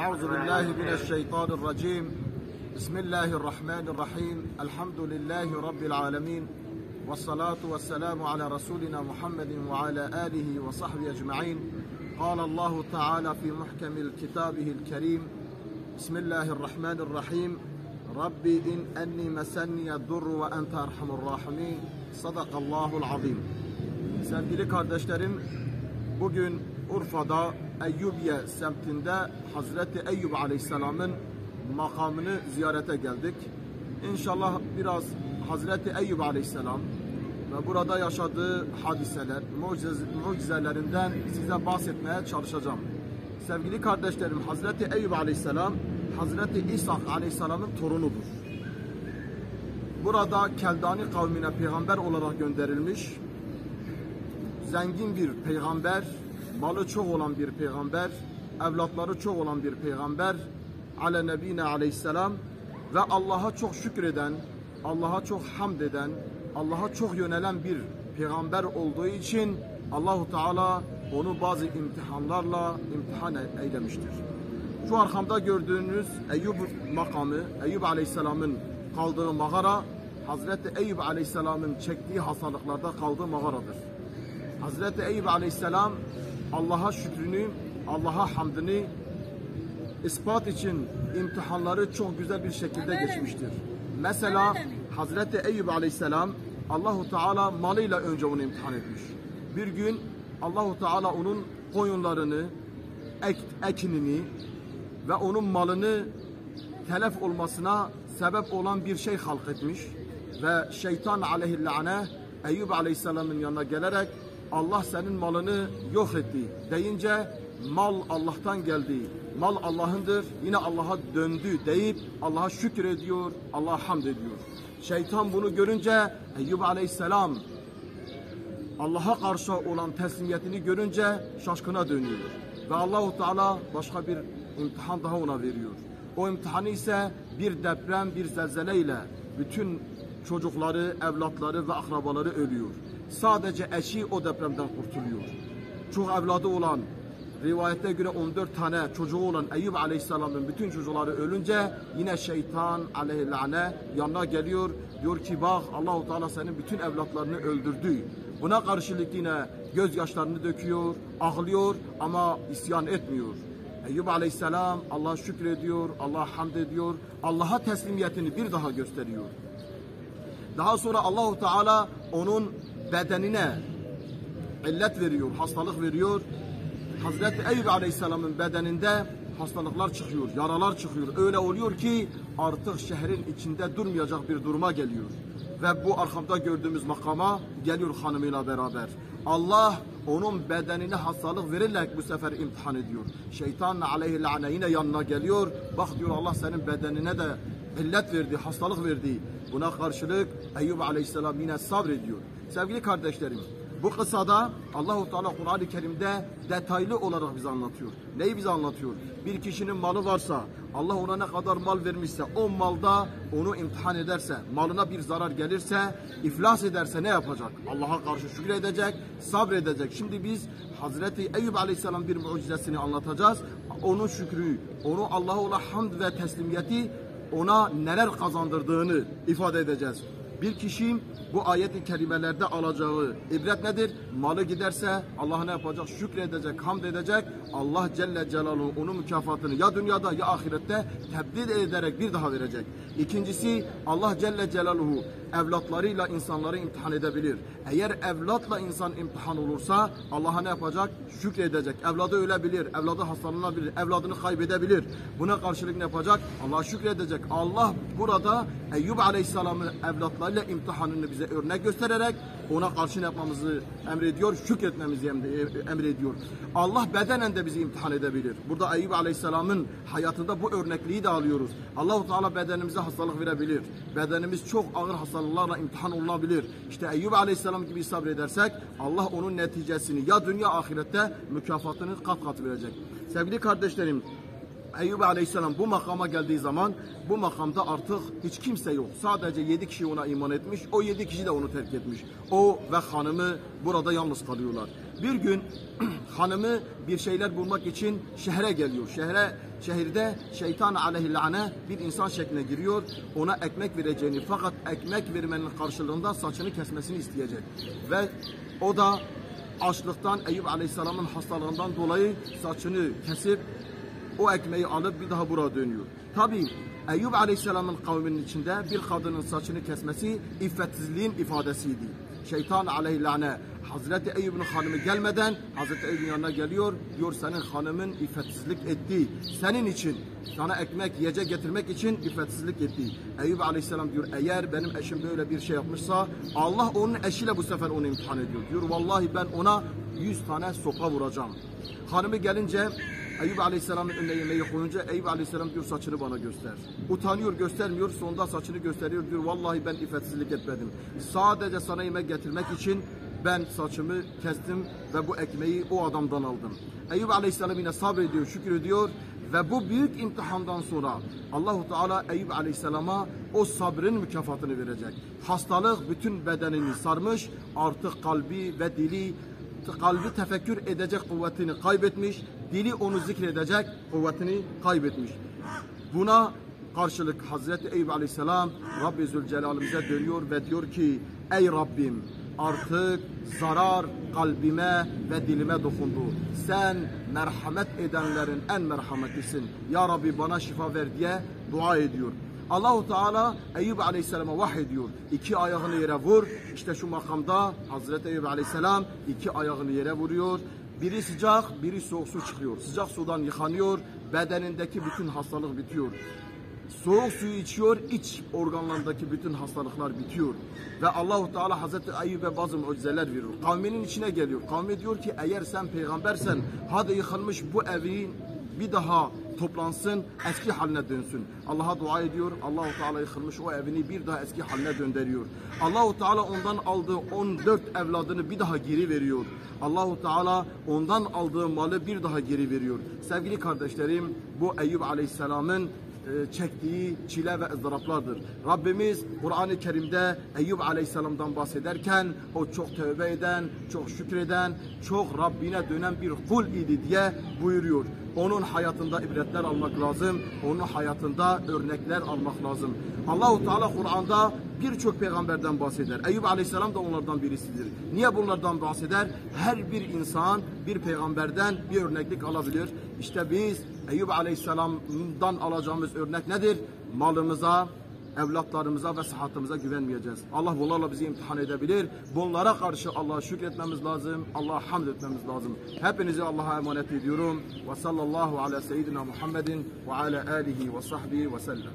Euzu billahi mineşşeytanirracim. Bismillahirrahmanirrahim. Elhamdülillahi rabbil alamin. Ves salatu vesselamu ala rasulina Muhammedin ve ala alihi ve sahbihi ecmaîn. Qala Allahu Teala fi muhkemil kitabihil kerim. Bismillahirrahmanirrahim. Rabbi in enni mesenniyed-durru ve ente erhamur rahimin. Sadakallahul azim. Sevgili kardeşlerim, bugün Urfa'da Eyyubiye semtinde Hazreti Eyyub Aleyhisselam'ın makamını ziyarete geldik. İnşallah biraz Hazreti Eyyub Aleyhisselam ve burada yaşadığı hadiseler, mucizelerinden size bahsetmeye çalışacağım. Sevgili kardeşlerim, Hazreti Eyyub Aleyhisselam, Hazreti İsa Aleyhisselam'ın torunudur. Burada Keldani kavmine peygamber olarak gönderilmiş, zengin bir peygamber, malı çok olan bir peygamber, evlatları çok olan bir peygamber, ale nebine aleyhisselam ve Allah'a çok şükreden, Allah'a çok hamd eden, Allah'a çok yönelen bir peygamber olduğu için Allahu Teala onu bazı imtihanlarla imtihan eylemiştir. Şu arkamda gördüğünüz Eyyub makamı, Eyyub Aleyhisselam'ın kaldığı mağara, Hazreti Eyyub Aleyhisselam'ın çektiği hastalıklarda kaldığı mağaradır. Hazreti Eyyub Aleyhisselam Allah'a şükrünü, Allah'a hamdını ispat için imtihanları çok güzel bir şekilde geçmiştir. Mesela Hazreti Eyyub Aleyhisselam Allahu Teala malıyla önce onu imtihan etmiş. Bir gün Allahu Teala onun koyunlarını, ekinini ve onun malını telef olmasına sebep olan bir şey halk etmiş ve şeytan aleyhillâne Eyyub Aleyhisselam'ın yanına gelerek Allah senin malını yok etti deyince mal Allah'tan geldi, mal Allah'ındır, yine Allah'a döndü deyip Allah'a şükür ediyor, Allah'a hamd ediyor. Şeytan bunu görünce Eyyub Aleyhisselam Allah'a karşı olan teslimiyetini görünce şaşkına dönüyor ve Allahu Teala başka bir imtihan daha ona veriyor. O imtihanı ise bir deprem, bir zelzeleyle bütün çocukları, evlatları ve akrabaları ölüyor. Sadece eşi o depremden kurtuluyor. Çok evladı olan, rivayete göre 14 tane çocuğu olan Eyyub Aleyhisselam'ın bütün çocukları ölünce yine şeytan aleyhillâne yanına geliyor. Diyor ki bak Allahu Teala senin bütün evlatlarını öldürdü. Buna karşılık yine gözyaşlarını döküyor, ağlıyor ama isyan etmiyor. Eyyub Aleyhisselam Allah'a şükrediyor, Allah'a hamd ediyor, Allah'a teslimiyetini bir daha gösteriyor. Daha sonra Allahu Teala onun bedenine illet veriyor, hastalık veriyor. Hazreti Eyyub Aleyhisselam'ın bedeninde hastalıklar çıkıyor, yaralar çıkıyor. Öyle oluyor ki artık şehrin içinde durmayacak bir duruma geliyor. Ve bu arkamda gördüğümüz makama geliyor hanımıyla beraber. Allah onun bedenine hastalık verilerek bu sefer imtihan ediyor. Şeytan aleyhillâne yine yanına geliyor. Bak diyor Allah senin bedenine de illet verdi, hastalık verdi. Buna karşılık Eyyub Aleyhisselam yine sabrediyor. Sevgili kardeşlerim, bu kısada Allahu Teala Kur'an-ı Kerim'de detaylı olarak bize anlatıyor. Neyi bize anlatıyor? Bir kişinin malı varsa, Allah ona ne kadar mal vermişse, o malda onu imtihan ederse, malına bir zarar gelirse, iflas ederse ne yapacak? Allah'a karşı şükredecek, sabredecek. Şimdi biz Hazreti Eyyub Aleyhisselam bir mucizesini anlatacağız. Onun şükrü, onu Allah'a olan hamd ve teslimiyeti ona neler kazandırdığını ifade edeceğiz. Bir kişi bu ayet-i kerimelerde alacağı ibret nedir? Malı giderse Allah'a ne yapacak? Şükredecek, hamd edecek. Allah Celle Celaluhu onun mükafatını ya dünyada ya ahirette tebdil ederek bir daha verecek. İkincisi Allah Celle Celaluhu evlatlarıyla insanları imtihan edebilir. Eğer evlatla insan imtihan olursa Allah'a ne yapacak? Şükredecek. Evladı ölebilir, evladı hastalanabilir, evladını kaybedebilir. Buna karşılık ne yapacak? Allah'a şükredecek. Allah burada Eyyub Aleyhisselam'ın evlatlarıyla imtihanını bize örnek göstererek ona karşı yapmamızı emrediyor, şükretmemizi emrediyor. Allah bedenen de bizi imtihan edebilir. Burada Eyyub Aleyhisselam'ın hayatında bu örnekliği de alıyoruz. Allah-u Teala bedenimize hastalık verebilir. Bedenimiz çok ağır hastalıklarla imtihan olunabilir. İşte Eyyub Aleyhisselam gibi sabredersek Allah onun neticesini ya dünya ahirette mükafatını kat kat verecek. Sevgili kardeşlerim, Eyyub Aleyhisselam bu makama geldiği zaman bu makamda artık hiç kimse yok. Sadece 7 kişi ona iman etmiş. O 7 kişi de onu terk etmiş. O ve hanımı burada yalnız kalıyorlar. Bir gün hanımı bir şeyler bulmak için şehre geliyor. Şehirde şeytan aleyhillâne bir insan şekline giriyor. Ona ekmek vereceğini, fakat ekmek vermenin karşılığında saçını kesmesini isteyecek. Ve o da açlıktan, Eyüp Aleyhisselam'ın hastalığından dolayı saçını kesip o ekmeği alıp bir daha buraya dönüyor. Tabii Eyüp Aleyhisselam'ın kavminin içinde bir kadının saçını kesmesi iffetsizliğin ifadesiydi. Şeytan aleyhillâne Hazreti Eyüp'ün hanımı gelmeden Hazreti Eyüp'ün yanına geliyor. Diyor senin hanımın iffetsizlik etti. Senin için sana ekmek yiyecek getirmek için iffetsizlik etti. Eyüp Aleyhisselam diyor eğer benim eşim böyle bir şey yapmışsa Allah onun eşiyle bu sefer onu imtihan ediyor. Diyor vallahi ben ona 100 tane sopa vuracağım. Hanımı gelince Eyüp Aleyhisselam'ın önüne yemeği koyunca Eyüp Aleyhisselam diyor saçını bana göster. Utanıyor, göstermiyor, sonunda saçını gösteriyor, diyor vallahi ben iffetsizlik etmedim. Sadece sana yemek getirmek için ben saçımı kestim ve bu ekmeği o adamdan aldım. Eyüp Aleyhisselam yine sabrediyor, şükrediyor ve bu büyük imtihandan sonra Allahu Teala Eyüp Aleyhisselam'a o sabrın mükafatını verecek. Hastalık bütün bedenini sarmış, artık kalbi ve dili tefekkür edecek kuvvetini kaybetmiş, dili onu zikredecek kuvvetini kaybetmiş. Buna karşılık Hazreti Eyüp Aleyhisselam Rabbi Zülcelal'imize dönüyor ve diyor ki ey Rabbim artık zarar kalbime ve dilime dokundu. Sen merhamet edenlerin en merhametlisin. Ya Rabbi bana şifa ver diye dua ediyor. Allahu Teala Eyüp Aleyhisselam'a vahyediyor. 2 ayağını yere vur. İşte şu makamda Hazreti Eyüp Aleyhisselam 2 ayağını yere vuruyor. Biri sıcak, biri soğuk su çıkıyor. Sıcak sudan yıkanıyor. Bedenindeki bütün hastalık bitiyor. Soğuk suyu içiyor, iç organlarındaki bütün hastalıklar bitiyor. Ve Allahu Teala Hazreti Eyüp'e bazı mucizeler veriyor. Kavminin içine geliyor. Kavmi diyor ki eğer sen peygambersen hadi yıkılmış bu evin bir daha toplansın, eski haline dönsün. Allah'a dua ediyor. Allahu Teala yıkılmış o evini bir daha eski haline döndürüyor. Allahu Teala ondan aldığı 14 evladını bir daha geri veriyor. Allahu Teala ondan aldığı malı bir daha geri veriyor. Sevgili kardeşlerim, bu Eyüp Aleyhisselam'ın çektiği çile ve ızdıraplardır. Rabbimiz Kur'an-ı Kerim'de Eyüp Aleyhisselam'dan bahsederken o çok tövbe eden, çok şükreden, çok Rabbine dönen bir kul idi diye buyuruyor. Onun hayatında ibretler almak lazım. Onun hayatında örnekler almak lazım. Allahu Teala Kur'an'da birçok peygamberden bahseder. Eyüp Aleyhisselam da onlardan birisidir. Niye bunlardan bahseder? Her bir insan bir peygamberden bir örneklik alabilir. İşte biz Eyüp Aleyhisselam'dan alacağımız örnek nedir? Malımıza, evlatlarımıza ve sıhhatimize güvenmeyeceğiz. Allah bunlarla bizi imtihan edebilir. Bunlara karşı Allah'a şükretmemiz lazım. Allah'a hamd etmemiz lazım. Hepinizi Allah'a emanet ediyorum. Ve sallallahu ala seyyidina Muhammedin ve ala alihi ve sahbihi ve sellem.